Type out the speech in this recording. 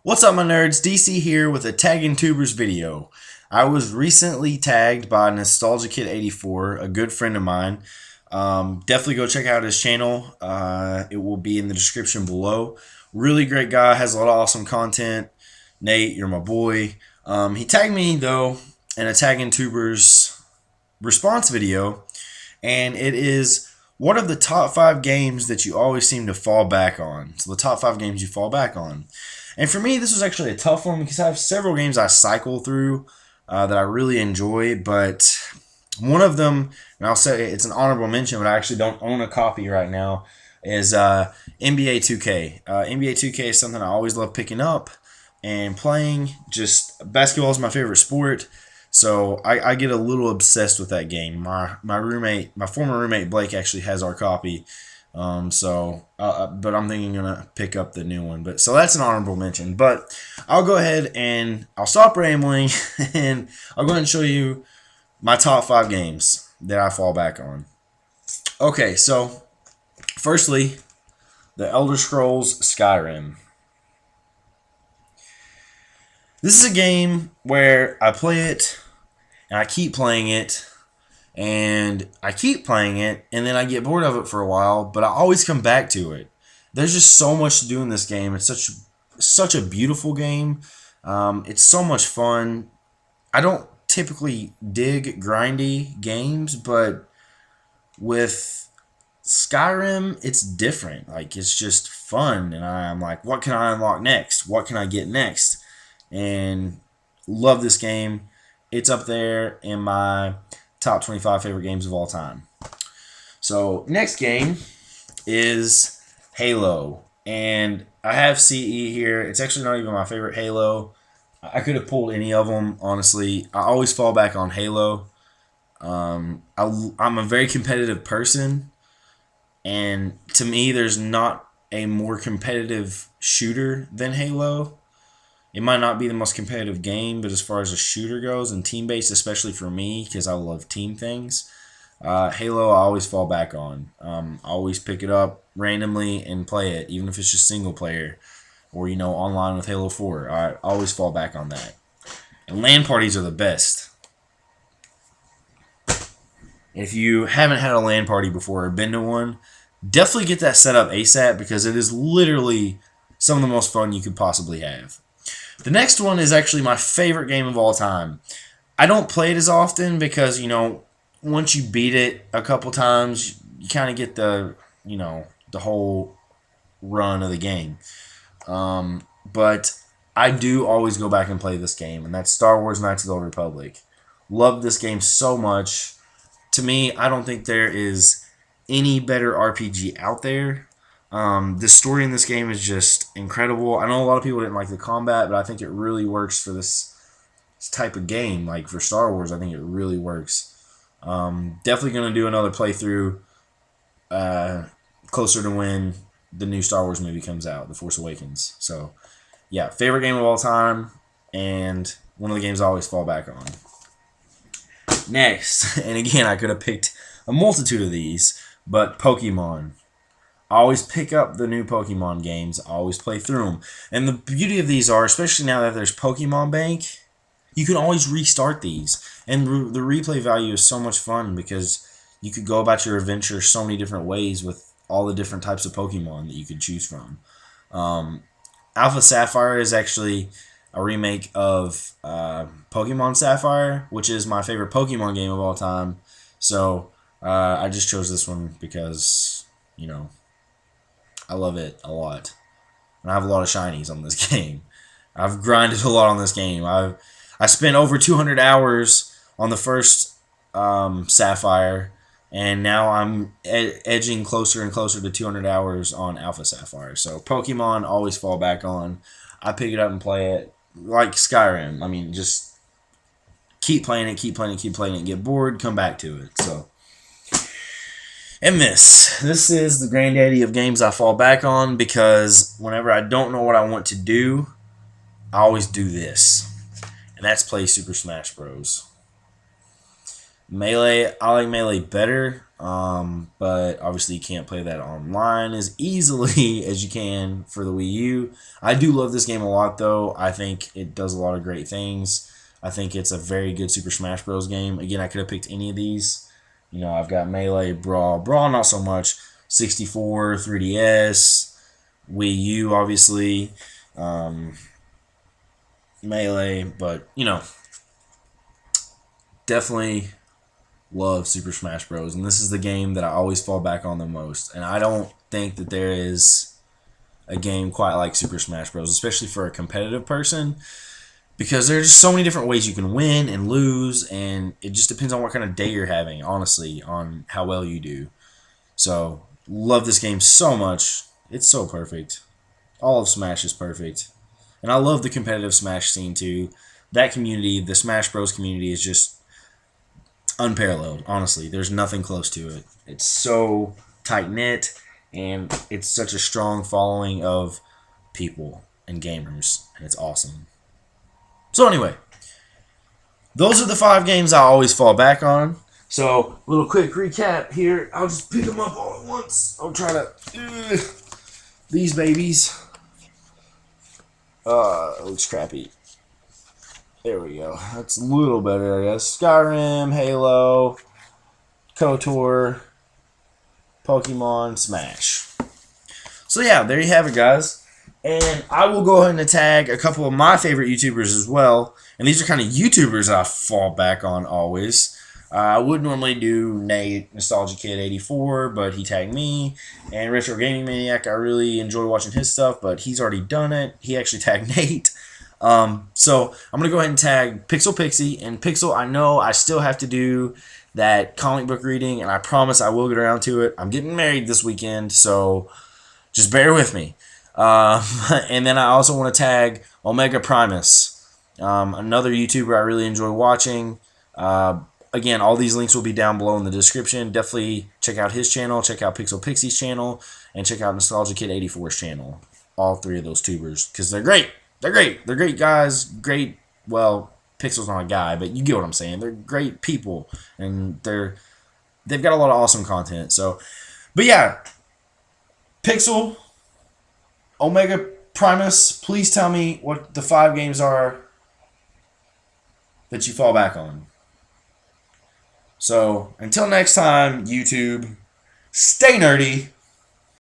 What's up, my nerds? DC here with a Taggin Tubers video. I was recently tagged by Nostalgia Kid 84, a good friend of mine. Definitely go check out his channel. It will be in the description below. Really great guy, has a lot of awesome content. Nate, you're my boy. He tagged me though in a Taggin Tubers response video, and it is what are the top 5 games that you always seem to fall back on? So the top 5 games you fall back on. And for me, this was actually a tough one because I have several games I cycle through that I really enjoy. But one of them, and I'll say it's an honorable mention, but I actually don't own a copy right now, is NBA 2K. NBA 2K is something I always love picking up and playing. Just basketball is my favorite sport. So I get a little obsessed with that game. My former roommate Blake actually has our copy. But I'm thinking I'm gonna pick up the new one. So that's an honorable mention. But I'll go ahead and I'll stop rambling and I'll go ahead and show you my top 5 games that I fall back on. Okay, so firstly, the Elder Scrolls Skyrim. This is a game where I play it and I keep playing it. And I keep playing it, and then I get bored of it for a while, but I always come back to it. There's just so much to do in this game. It's such a beautiful game. It's so much fun. I don't typically dig grindy games, but with Skyrim, it's different. Like, it's just fun, and I'm like, what can I unlock next? What can I get next? And love this game. It's up there in my top 25 favorite games of all time. So next game is Halo, and I have CE here. It's actually not even my favorite Halo. I could have pulled any of them, honestly. I always fall back on Halo. I'm a very competitive person, and to me there's not a more competitive shooter than Halo. It might not be the most competitive game, but as far as a shooter goes and team-based, especially for me, because I love team things, Halo I always fall back on. I always pick it up randomly and play it, even if it's just single player or, online with Halo 4. I always fall back on that. And LAN parties are the best. If you haven't had a LAN party before or been to one, definitely get that set up ASAP because it is literally some of the most fun you could possibly have. The next one is actually my favorite game of all time. I don't play it as often because, once you beat it a couple times, you kind of get the whole run of the game. But I do always go back and play this game, and that's Star Wars Knights of the Old Republic. Love this game so much. To me, I don't think there is any better RPG out there. The story in this game is just incredible. I know a lot of people didn't like the combat, but I think it really works for this type of game. Like for Star Wars, I think it really works. Definitely going to do another playthrough closer to when the new Star Wars movie comes out, The Force Awakens. So, yeah, favorite game of all time, and one of the games I always fall back on. Next, and again, I could have picked a multitude of these, but Pokemon. I always pick up the new Pokemon games. I always play through them. And the beauty of these are, especially now that there's Pokemon Bank, you can always restart these. And the replay value is so much fun because you could go about your adventure so many different ways with all the different types of Pokemon that you could choose from. Alpha Sapphire is actually a remake of Pokemon Sapphire, which is my favorite Pokemon game of all time. So I just chose this one because, I love it a lot. And I have a lot of shinies on this game. I've grinded a lot on this game. I spent over 200 hours on the first Sapphire, and now I'm edging closer and closer to 200 hours on Alpha Sapphire. So Pokemon always fall back on. I pick it up and play it like Skyrim. I mean, just keep playing it, keep playing it, keep playing it. Get bored, come back to it. So. And this is the granddaddy of games I fall back on because whenever I don't know what I want to do, I always do this. And that's play Super Smash Bros. Melee, I like Melee better, but obviously you can't play that online as easily as you can for the Wii U. I do love this game a lot, though. I think it does a lot of great things. I think it's a very good Super Smash Bros. Game. Again, I could have picked any of these. You know, I've got Melee, Brawl not so much, 64, 3DS, Wii U, obviously, um, Melee, but, you know, definitely love Super Smash Bros. And this is the game that I always fall back on the most. And I don't think that there is a game quite like Super Smash Bros., especially for a competitive person, because there's just so many different ways you can win and lose, and it just depends on what kind of day you're having, honestly, on how well you do. So, love this game so much. It's so perfect. All of Smash is perfect. And I love the competitive Smash scene too. That community, the Smash Bros. Community, is just unparalleled. Honestly, there's nothing close to it. It's so tight knit, and it's such a strong following of people and gamers, and it's awesome. So anyway, those are the 5 games I always fall back on. So, little quick recap here. I'll just pick them up all at once. I'll try to these babies. It looks crappy. There we go. That's a little better, I guess. Skyrim, Halo, KOTOR, Pokemon, Smash. So yeah, there you have it, guys. And I will go ahead and tag a couple of my favorite YouTubers as well. And these are kind of YouTubers I fall back on always. I would normally do Nate, Nostalgia Kid 84, but he tagged me. And Retro Gaming Maniac, I really enjoy watching his stuff, but he's already done it. He actually tagged Nate. So I'm going to go ahead and tag Pixel Pixie. And Pixel, I know I still have to do that comic book reading, and I promise I will get around to it. I'm getting married this weekend, so just bear with me. And then I also want to tag Omega Primus, another YouTuber I really enjoy watching. Again, all these links will be down below in the description. Definitely check out his channel, check out Pixel Pixie's channel, and check out Nostalgia Kid 84's channel. All 3 of those tubers, because they're great. They're great. They're great guys. Great. Well, Pixel's not a guy, but you get what I'm saying. They're great people, and they've got a lot of awesome content. So, but yeah, Pixel, Omega Primus, please tell me what the 5 games are that you fall back on. So, until next time, YouTube, stay nerdy.